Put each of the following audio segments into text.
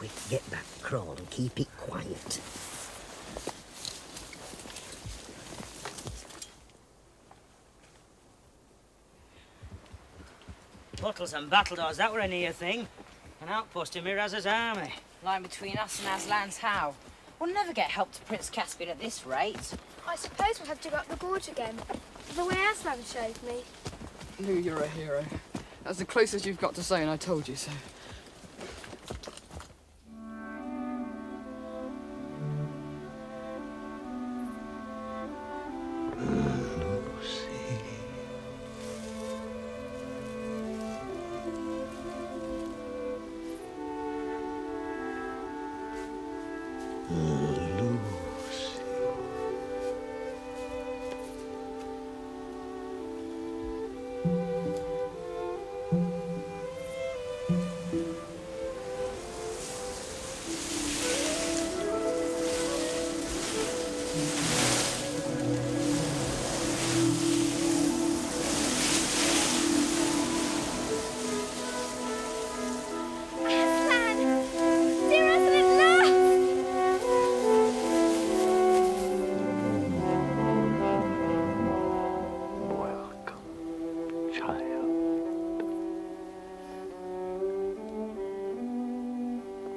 quick, get that crawl and keep it quiet. Bottles and battledores, that were a near thing. An outpost in Miraz's army. Line between us and Aslan's how? We'll never get help to Prince Caspian at this rate. I suppose we'll have to go up the gorge again, the way Aslan showed me. Lou, you're a hero. That's the closest you've got to saying I told you so.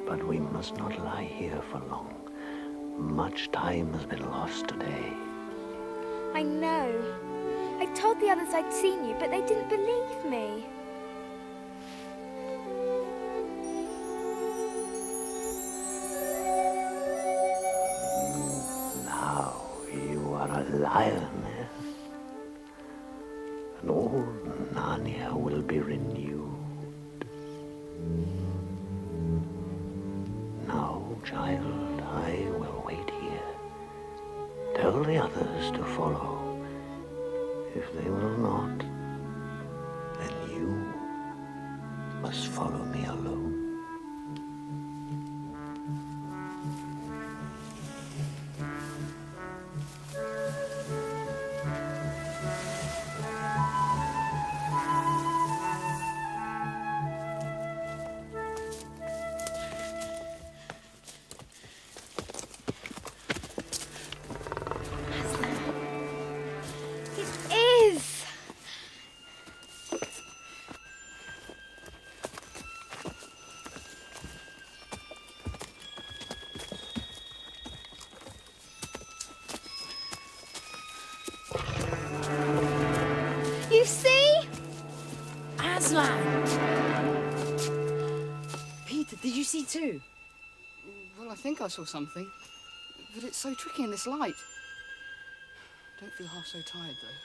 But we must not lie here for long. Much time has been lost today. I know. I told the others I'd seen you, but they didn't believe me. Now you are a lioness. And all Nárnia will be renewed. Now, child, I will wait here. Tell the others to follow. If they will not, then you must follow me alone. You see? Aslan! Pήterr, did you see too? Well, I think I saw something. But it's so tricky in this light. Don't feel half so tired, though.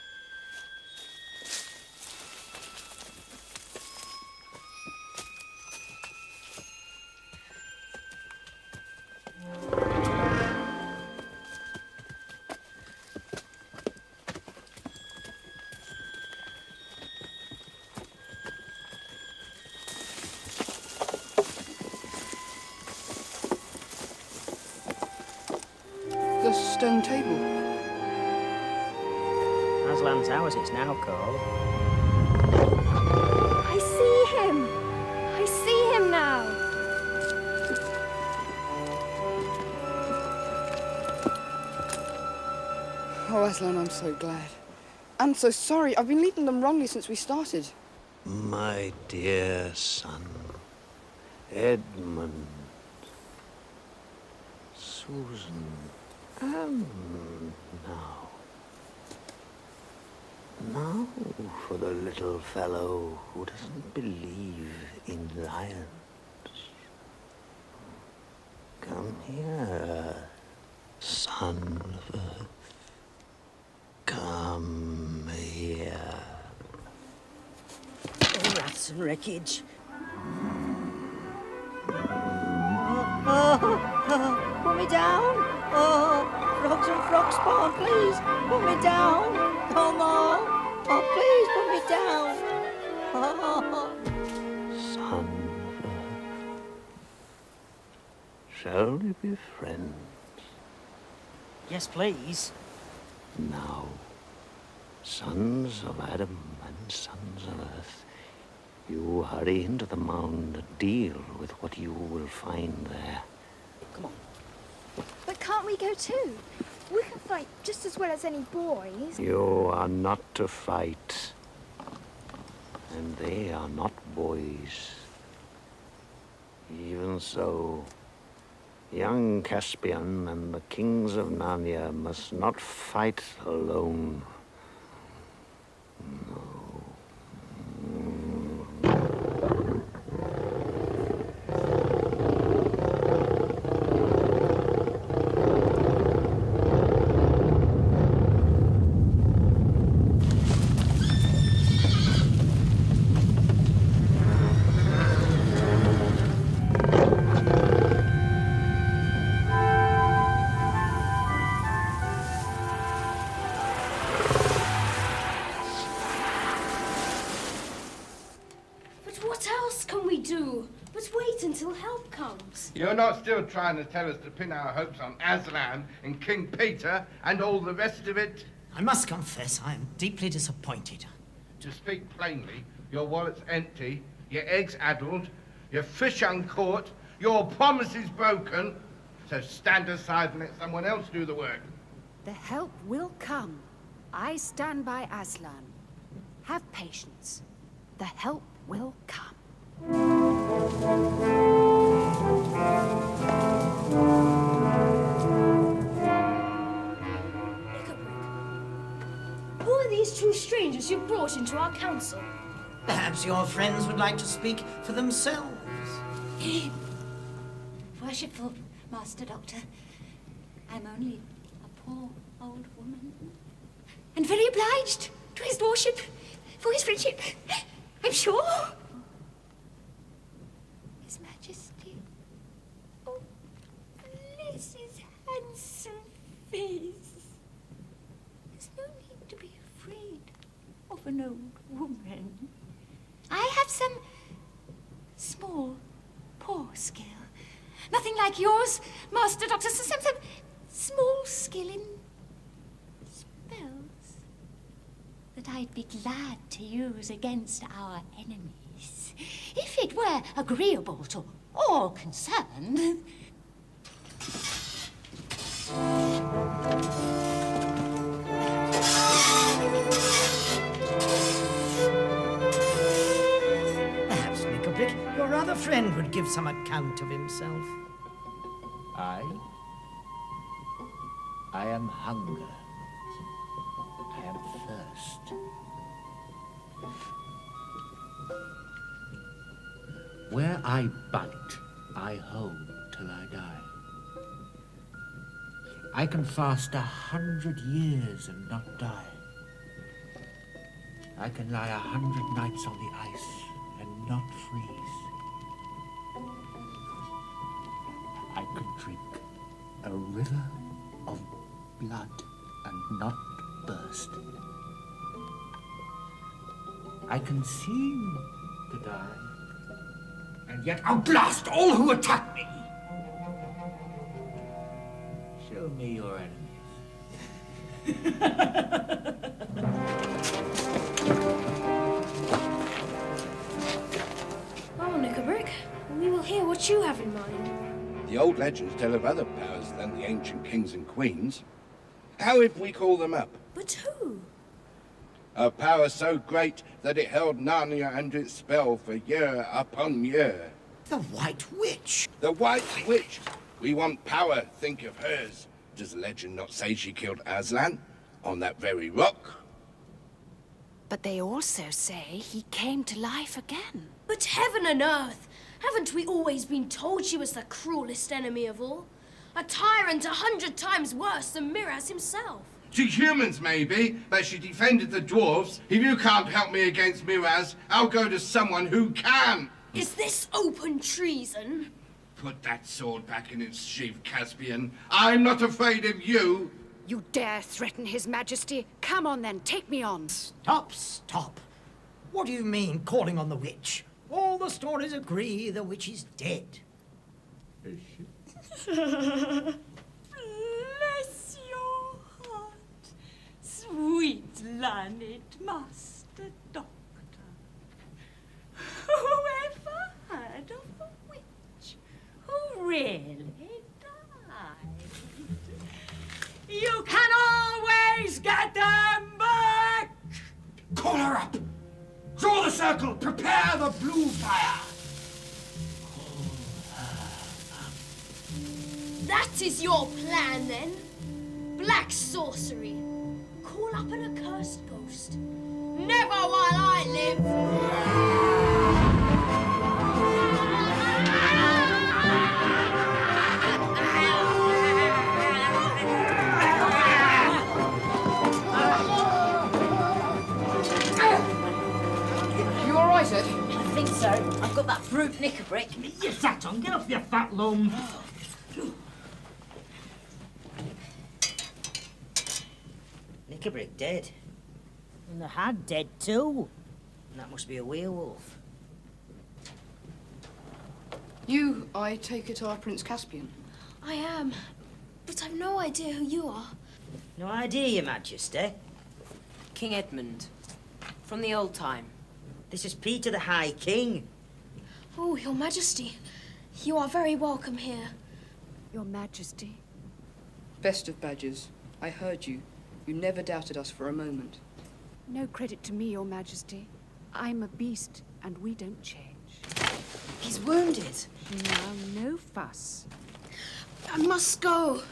The stone table. Aslan's house, it's now called. I see him. I see him now. Oh, Aslan, I'm so glad. I'm so sorry. I've been leading them wrongly since we started. My dear son, Έντμουντ, Súzan, and now for the little fellow who doesn't believe in lions. Come here, son of earth. Come here. Oh, rats and wreckage. Put me down. Oh, frogs and frog spawn, please. Put me down. No more. Oh, please put me down. Oh. Son of earth. Shall we be friends? Yes, please. Now, sons of Adam and sons of earth, You hurry into the mound and deal with what you will find there. Come on. But can't we go too? We can fight just as well as any boys. You are not to fight. And they are not boys. Even so, young Cáspian and the kings of Nárnia must not fight alone. No. Until help comes. You're not still trying to tell us to pin our hopes on Aslan and King Pήter and all the rest of it? I must confess, I am deeply disappointed. To speak plainly, your wallet's empty, your eggs addled, your fish uncaught, your promises broken. So stand aside and let someone else do the work. The help will come. I stand by Aslan. Have patience. The help will come. Who are these two strangers you brought into our council? Perhaps your friends would like to speak for themselves. Worshipful Master Doctor, I'm only a poor old woman. And very obliged to his lordship for his friendship, I'm sure. His Majesty. Oh, bless his handsome face. There's no need to be afraid of an old woman. I have some small, poor skill. Nothing like yours, Master Doctor. Some small skill in spells that I'd be glad to use against our enemies, if it were agreeable to all concerned. Perhaps, Nickelbrick, your other friend would give some account of himself. I am hunger. I am thirst. Where I bite, I hold till I die. I can fast 100 years and not die. I can lie 100 nights on the ice and not freeze. I could drink a river of blood and not burst. I can seem to die, and yet outlast all who attack me. Show me your enemies. Oh, Nickelbrick, we will hear what you have in mind. The old legends tell of other powers than the ancient kings and queens. How if we call them up? But who? A power so great that it held Nárnia under its spell for year upon year. The White Witch. The White Witch. We want power, think of hers. Does legend not say she killed Aslan on that very rock? But they also say he came to life again. But heaven and earth! Haven't we always been told she was the cruelest enemy of all? A tyrant 100 times worse than Mιράζ himself. To humans, maybe, but she defended the dwarves. If you can't help me against Mιράζ, I'll go to someone who can. Is this open treason? Put that sword back in its sheath, Cáspian. I'm not afraid of you. You dare threaten His Majesty? Come on then, take me on. Stop, stop. What do you mean, calling on the witch? All the stories agree the witch is dead. Is she? Bless your heart, sweet learned Master Doctor. really die. You can always get them back! Call her up! Draw the circle! Prepare the blue fire! That is your plan, then? Black sorcery. Call up an accursed ghost. Never while I live! You all right, Ed? I think so. I've got that brute knickerbrick. You sat on, get off your fat lum. Knickerbrick dead. And the hag dead too. And that must be a werewolf. You, I take it, are Prince Caspian. I am, but I've no idea who you are. No idea, Your Majesty. King Έντmуντ. From the old time. This is Pήτερ the High King. Oh, Your Majesty. You are very welcome here. Your Majesty. Best of badges. I heard you. You never doubted us for a moment. No credit to me, Your Majesty. I'm a beast, and we don't change. He's wounded. Now, no fuss. I must go.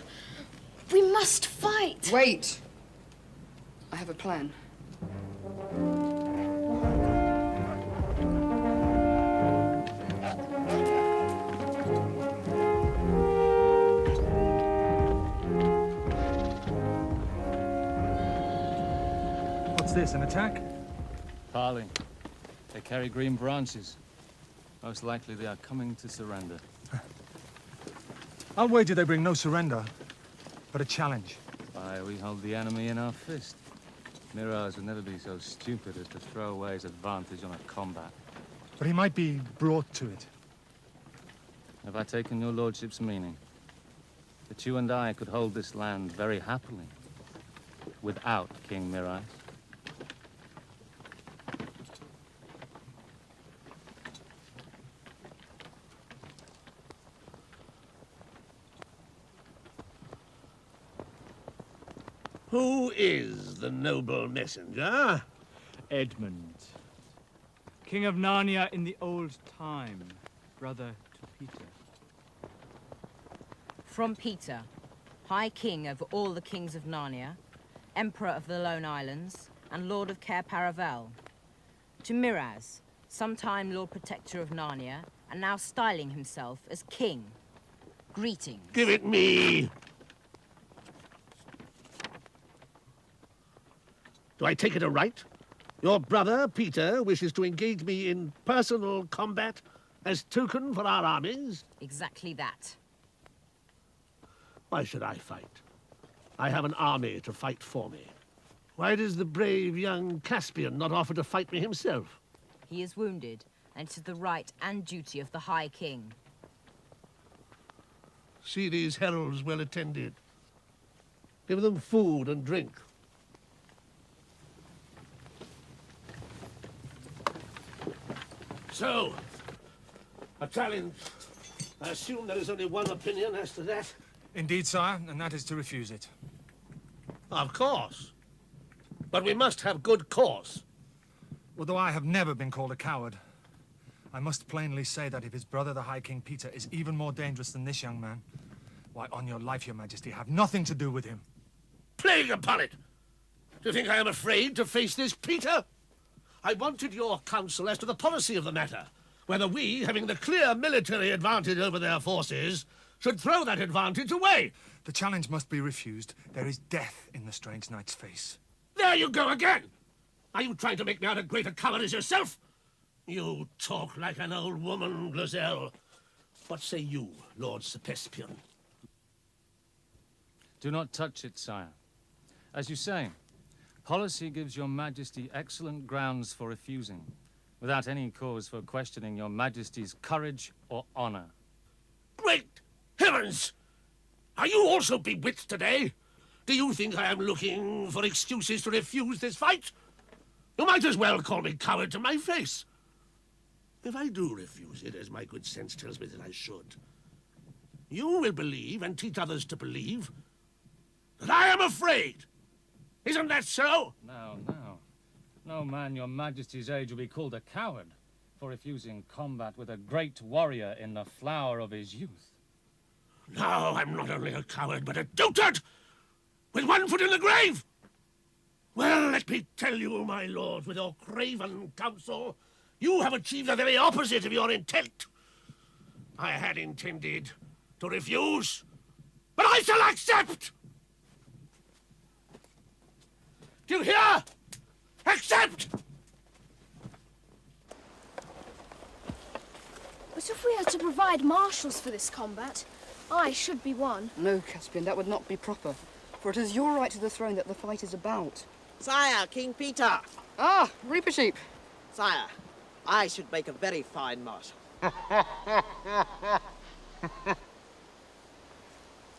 We must fight. Wait! I have a plan. What's this, an attack? Parley. They carry green branches. Most likely they are coming to surrender. I'll wager they bring no surrender, but a challenge. Why, we hold the enemy in our fist. Mira's would never be so stupid as to throw away his advantage on a combat. But he might be brought to it. Have I taken your lordship's meaning? That you and I could hold this land very happily, without King Mira's? Who is the noble messenger? Έντmуντ, King of Narnia in the old time, brother to Pήter. From Pήter, High King over all the kings of Narnia, Emperor of the Lone Islands, and Lord of Cair Paravel. To Mira's, sometime Lord Protector of Narnia, and now styling himself as King. Greetings. Give it me! Do I take it aright? Your brother, Pήter, wishes to engage me in personal combat as token for our armies? Exactly that. Why should I fight? I have an army to fight for me. Why does the brave young Cáspian not offer to fight me himself? He is wounded, and it is the right and duty of the High King. See these heralds well attended. Give them food and drink. So, a challenge. I assume there is only one opinion as to that. Indeed, sire, and that is to refuse it. Of course. But we must have good cause. Although I have never been called a coward, I must plainly say that if his brother, the High King Pήter, is even more dangerous than this young man, why, on your life, Your Majesty, have nothing to do with him. Plague upon it! Do you think I am afraid to face this Pήter? I wanted your counsel as to the policy of the matter, whether we, having the clear military advantage over their forces, should throw that advantage away. The challenge must be refused. There is death in the strange knight's face. There you go again! Are you trying to make me out a greater coward as yourself? You talk like an old woman, Glozelle. What say you, Lord Caspian? Do not touch it, sire. As you say, policy gives your Majesty excellent grounds for refusing, without any cause for questioning your Majesty's courage or honor. Great heavens! Are you also bewitched today? Do you think I am looking for excuses to refuse this fight? You might as well call me coward to my face. If I do refuse it, as my good sense tells me that I should, you will believe and teach others to believe that I am afraid. Isn't that so? No, no. No man your majesty's age will be called a coward for refusing combat with a great warrior in the flower of his youth. Now I'm not only a coward, but a dotard, with one foot in the grave. Well, let me tell you, my lord, with your craven counsel, you have achieved the very opposite of your intent. I had intended to refuse, but I shall accept! Do you hear? Accept! But if we are to provide marshals for this combat, I should be one. No, Caspian, that would not be proper. For it is your right to the throne that the fight is about. Sire, King Pήτερ. Ah, Reaper Sheep. Sire, I should make a very fine marshal.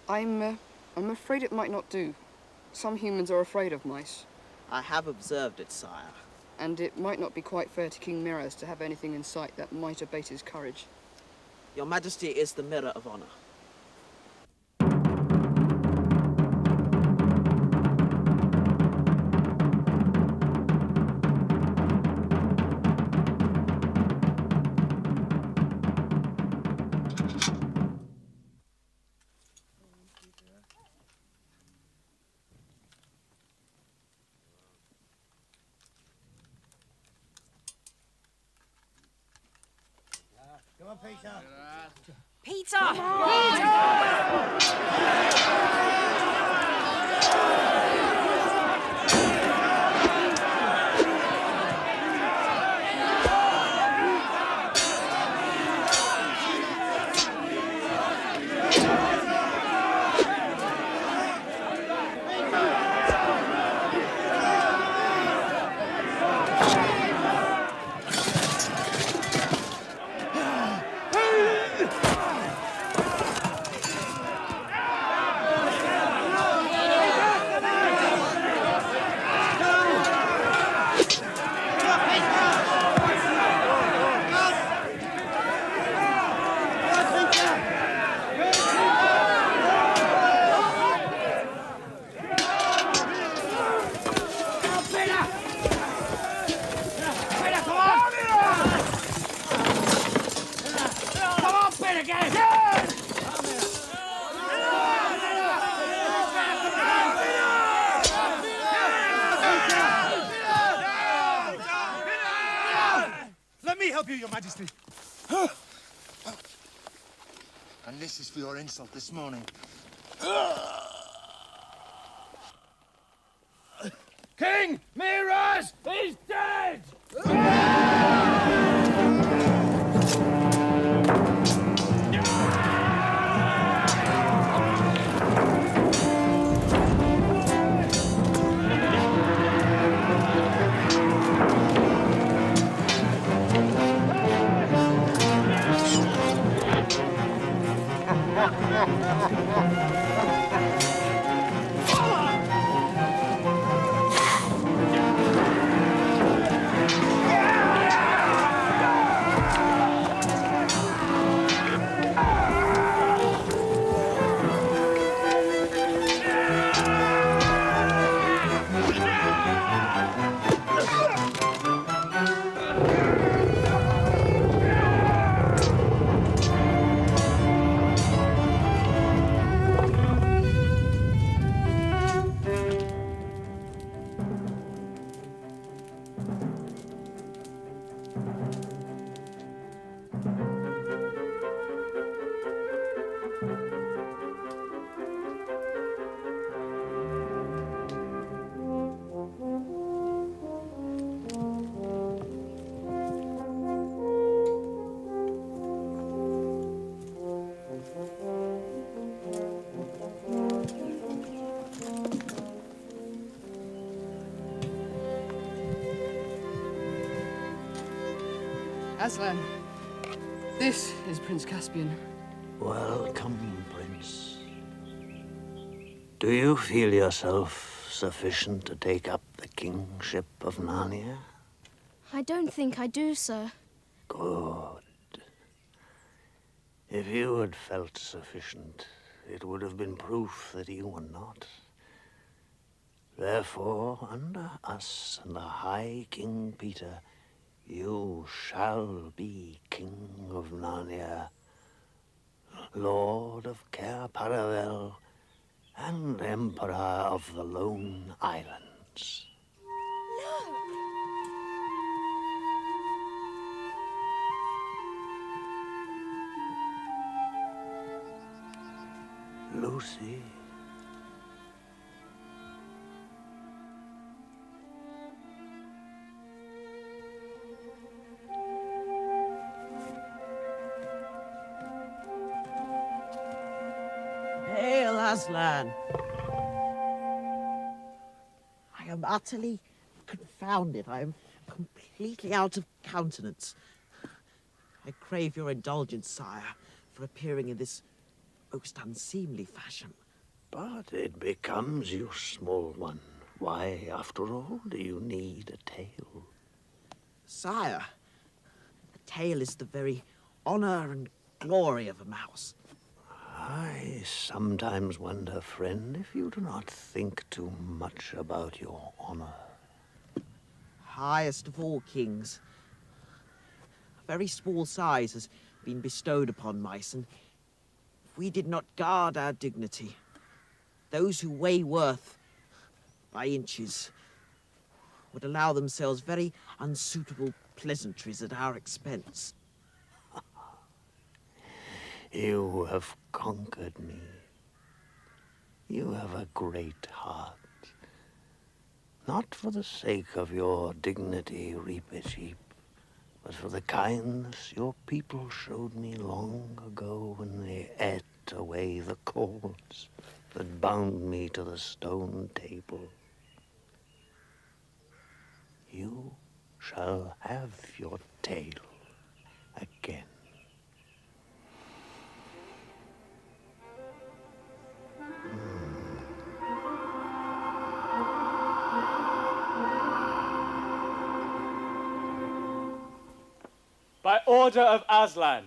I'm afraid it might not do. Some humans are afraid of mice. I have observed it, sire. And it might not be quite fair to King Mιράζ to have anything in sight that might abate his courage. Your Majesty is the mirror of honor. Come on, Pήterr. Pήterr! Let me help you, Your Majesty. And this is for your insult this morning. King Mιράζ is dead! Aslan, this is Prince Caspian. Welcome, Prince. Do you feel yourself sufficient to take up the kingship of Narnia? I don't think I do, sir. Good. If you had felt sufficient, it would have been proof that you were not. Therefore, under us and the High King Pήτερ, you shall be King of Narnia, Lord of Cair Paravel, and Emperor of the Lone Islands. Lούσι. Hail, Aslan! I am utterly confounded. I am completely out of countenance. I crave your indulgence, sire, for appearing in this most unseemly fashion. But it becomes you, small one. Why, after all, do you need a tail? Sire, a tail is the very honor and glory of a mouse. I sometimes wonder, friend, if you do not think too much about your honor. Highest of all kings, a very small size has been bestowed upon mice, and if we did not guard our dignity, those who weigh worth by inches would allow themselves very unsuitable pleasantries at our expense. You have conquered me. You have a great heart. Not for the sake of your dignity, reap it sheep, but for the kindness your people showed me long ago when they ate away the cords that bound me to the stone table. You shall have your tail again. By order of Aslan,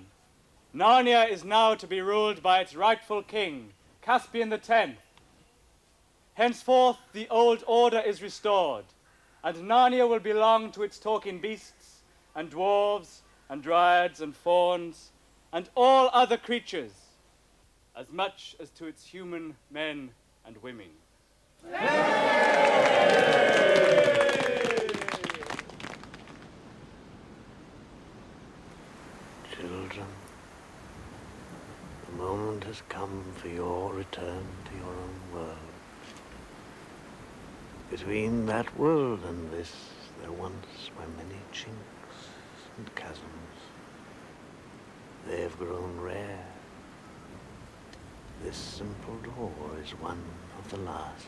Narnia is now to be ruled by its rightful king, Cáspian X. Henceforth, the old order is restored, and Narnia will belong to its talking beasts, and dwarves, and dryads, and fauns, and all other creatures, as much as to its human men and women. Children, the moment has come for your return to your own world. Between that world and this, there once were many chinks and chasms. They have grown rare. This simple door is one of the last.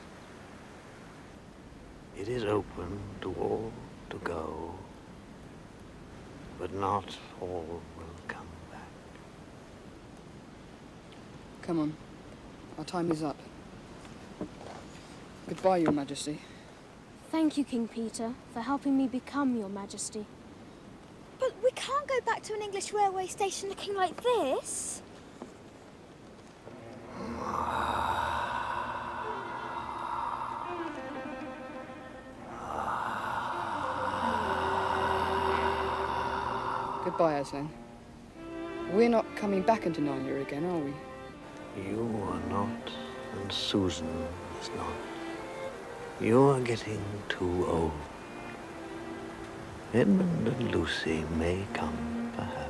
It is open to all to go, but not all will come back. Come on. Our time is up. Goodbye, Your Majesty. Thank you, King Pήter, for helping me become Your Majesty. But we can't go back to an English railway station looking like this. Goodbye, Aslan. We're not coming back into Narnia again, are we? You are not, and Súzan is not. You are getting too old. Έντμουντ and Lúsi may come, perhaps.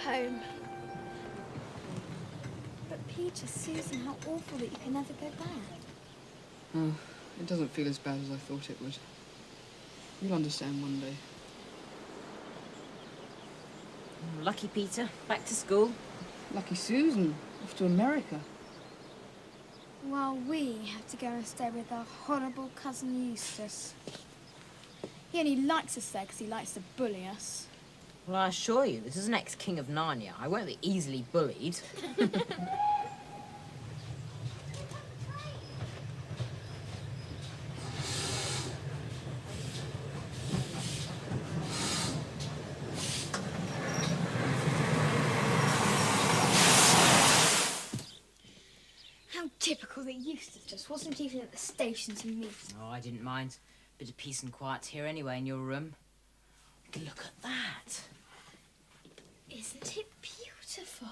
Home. But Pήter, Súzan, how awful that you can never go back. Oh, It doesn't feel as bad as I thought it would. You'll understand one day. Lucky Peter, back to school. Lucky Suzan, off to America. While we have to go and stay with our horrible cousin Eustace. He only likes us there because he likes to bully us. Well, I assure you, this is an ex-king of Narnia. I won't be easily bullied. How typical that Eustace just wasn't even at the station to meet. Oh, I didn't mind. Bit of peace and quiet here anyway in your room. Look at that. Isn't it beautiful?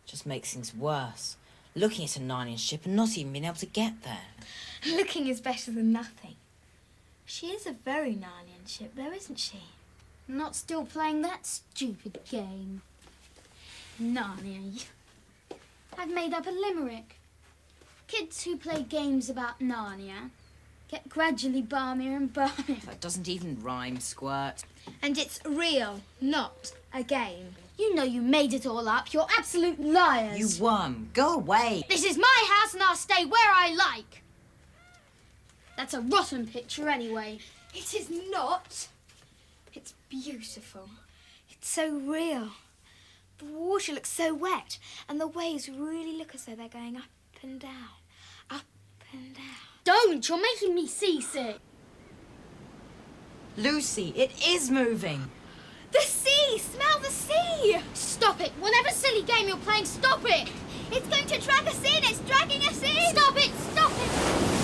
Just makes things worse. Looking at a Narnian ship and not even being able to get there. Looking is better than nothing. She is a very Narnian ship, though, isn't she? Not still playing that stupid game. Narnia. I've made up a limerick. Kids who play games about Narnia get gradually balmier and balmier. That doesn't even rhyme, Squirt. And it's real, not a game. You know you made it all up. You're absolute liars. You won. Go away. This is my house and I'll stay where I like. That's a rotten picture anyway. It is not. It's beautiful. It's so real. The water looks so wet, and the waves really look as though they're going up and down, up and down. Don't! You're making me seasick. Lucy, it is moving. The sea! Smell the sea! Stop it! Whatever silly game you're playing, stop it! It's going to drag us in! It's dragging us in! Stop it! Stop it!